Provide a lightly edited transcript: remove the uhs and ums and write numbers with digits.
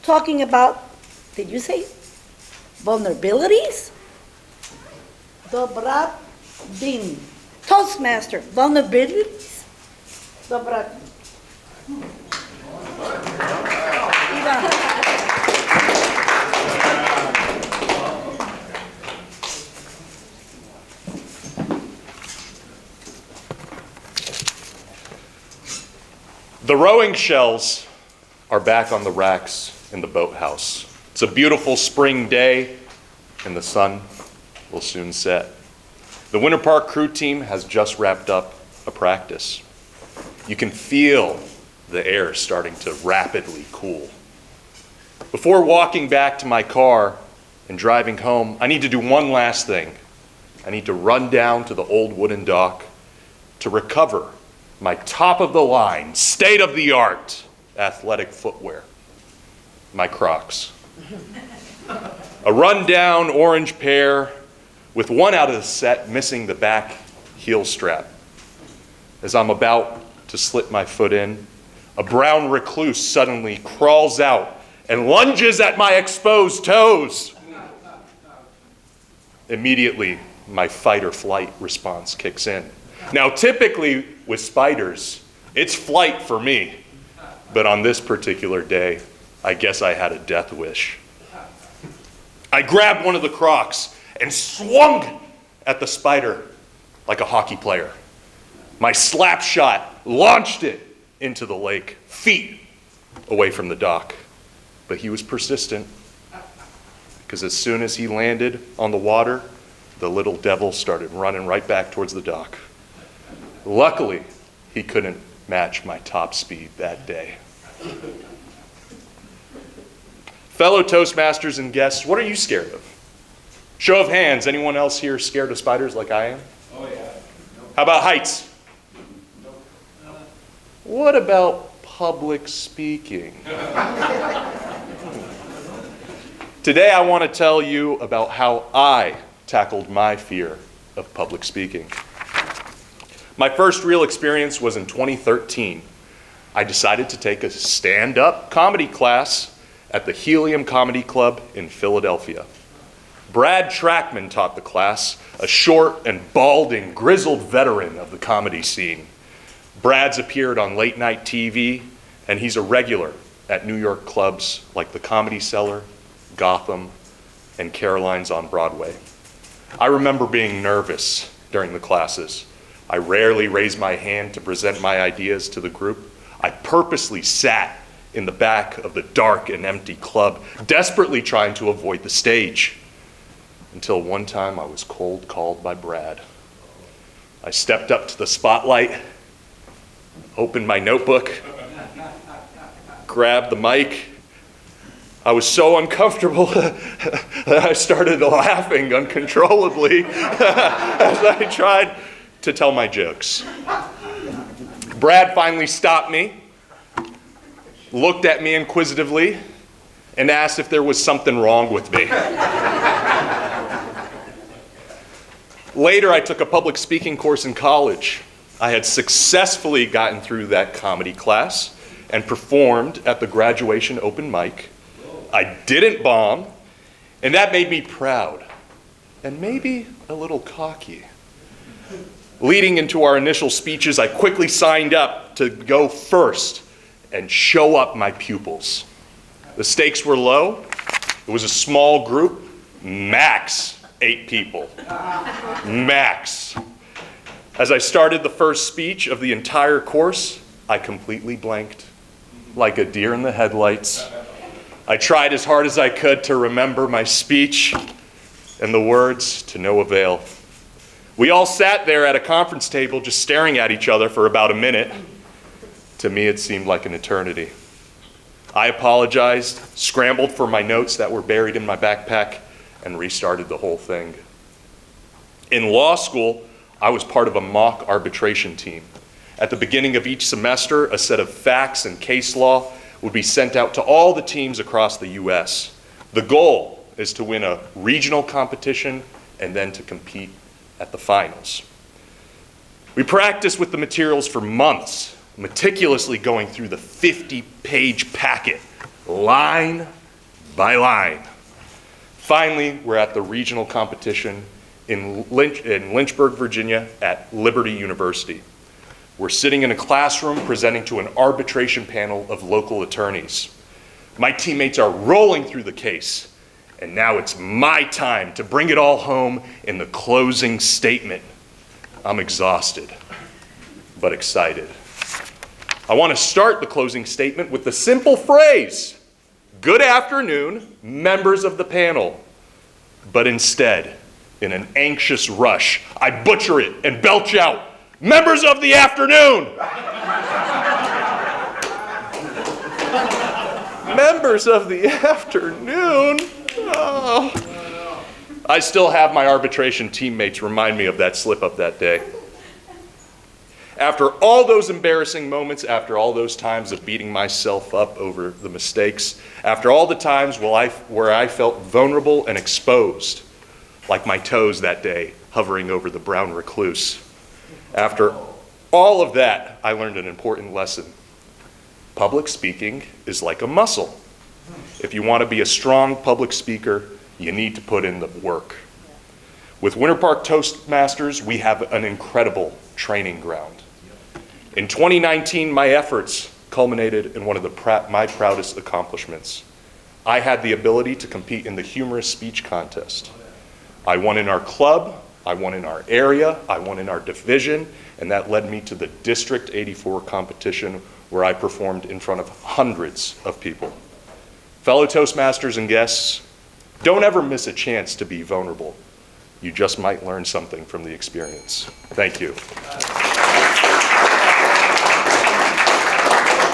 talking about, did you say vulnerabilities? Drobradin. Toastmaster, vulnerabilities? Drobradin. The rowing shells are back on the racks in the boathouse. It's a beautiful spring day, and the sun will soon set. The Winter Park crew team has just wrapped up a practice. You can feel the air starting to rapidly cool. Before walking back to my car and driving home, I need to do one last thing. I need to run down to the old wooden dock to recover my top-of-the-line, state-of-the-art athletic footwear, my Crocs. A run-down orange pair with one out of the set missing the back heel strap. As I'm about to slip my foot in, a brown recluse suddenly crawls out and lunges at my exposed toes. Immediately, my fight or flight response kicks in. Now, typically with spiders, it's flight for me. But on this particular day, I guess I had a death wish. I grabbed one of the Crocs and swung at the spider like a hockey player. My slap shot launched it into the lake, feet away from the dock. But he was persistent, because as soon as he landed on the water, the little devil started running right back towards the dock. Luckily, he couldn't match my top speed that day. Fellow Toastmasters and guests, what are you scared of? Show of hands, anyone else here scared of spiders like I am? Oh, yeah. How about heights? What about public speaking? Today I want to tell you about how I tackled my fear of public speaking. My first real experience was in 2013. I decided to take a stand-up comedy class at the Helium Comedy Club in Philadelphia. Brad Trackman taught the class, a short and balding, grizzled veteran of the comedy scene. Brad's appeared on late-night TV, and he's a regular at New York clubs like the Comedy Cellar, Gotham, and Caroline's on Broadway. I remember being nervous during the classes. I rarely raised my hand to present my ideas to the group. I purposely sat in the back of the dark and empty club, desperately trying to avoid the stage. Until one time I was cold called by Brad. I stepped up to the spotlight, opened my notebook, grabbed the mic. I was so uncomfortable that I started laughing uncontrollably as I tried to tell my jokes. Brad finally stopped me, looked at me inquisitively, and asked if there was something wrong with me. Later, I took a public speaking course in college. I had successfully gotten through that comedy class and performed at the graduation open mic. I didn't bomb, and that made me proud, and maybe a little cocky. Leading into our initial speeches, I quickly signed up to go first and show up my pupils. The stakes were low. It was a small group, max 8 people. Max. As I started the first speech of the entire course, I completely blanked, like a deer in the headlights. I tried as hard as I could to remember my speech, and the words to no avail. We all sat there at a conference table just staring at each other for about a minute. To me, it seemed like an eternity. I apologized, scrambled for my notes that were buried in my backpack, and restarted the whole thing. In law school, I was part of a mock arbitration team. At the beginning of each semester, a set of facts and case law would be sent out to all the teams across the U.S. The goal is to win a regional competition and then to compete at the finals. We practiced with the materials for months, meticulously going through the 50-page packet line by line. Finally, we're at the regional competition in Lynchburg, Virginia at Liberty University. We're sitting in a classroom presenting to an arbitration panel of local attorneys. My teammates are rolling through the case, and now it's my time to bring it all home in the closing statement. I'm exhausted, but excited. I want to start the closing statement with the simple phrase, "Good afternoon, members of the panel." But instead, in an anxious rush, I butcher it and belch out, "Members of the afternoon!" Members of the afternoon? Oh. I still have my arbitration teammates remind me of that slip-up that day. After all those embarrassing moments, after all those times of beating myself up over the mistakes, after all the times where I felt vulnerable and exposed, like my toes that day hovering over the brown recluse, after all of that, I learned an important lesson. Public speaking is like a muscle. If you want to be a strong public speaker, you need to put in the work. With Winter Park Toastmasters, we have an incredible training ground. In 2019, my efforts culminated in one of my proudest accomplishments. I had the ability to compete in the humorous speech contest. I won in our club, I won in our area, I won in our division, and that led me to the District 84 competition where I performed in front of hundreds of people. Fellow Toastmasters and guests, don't ever miss a chance to be vulnerable. You just might learn something from the experience. Thank you.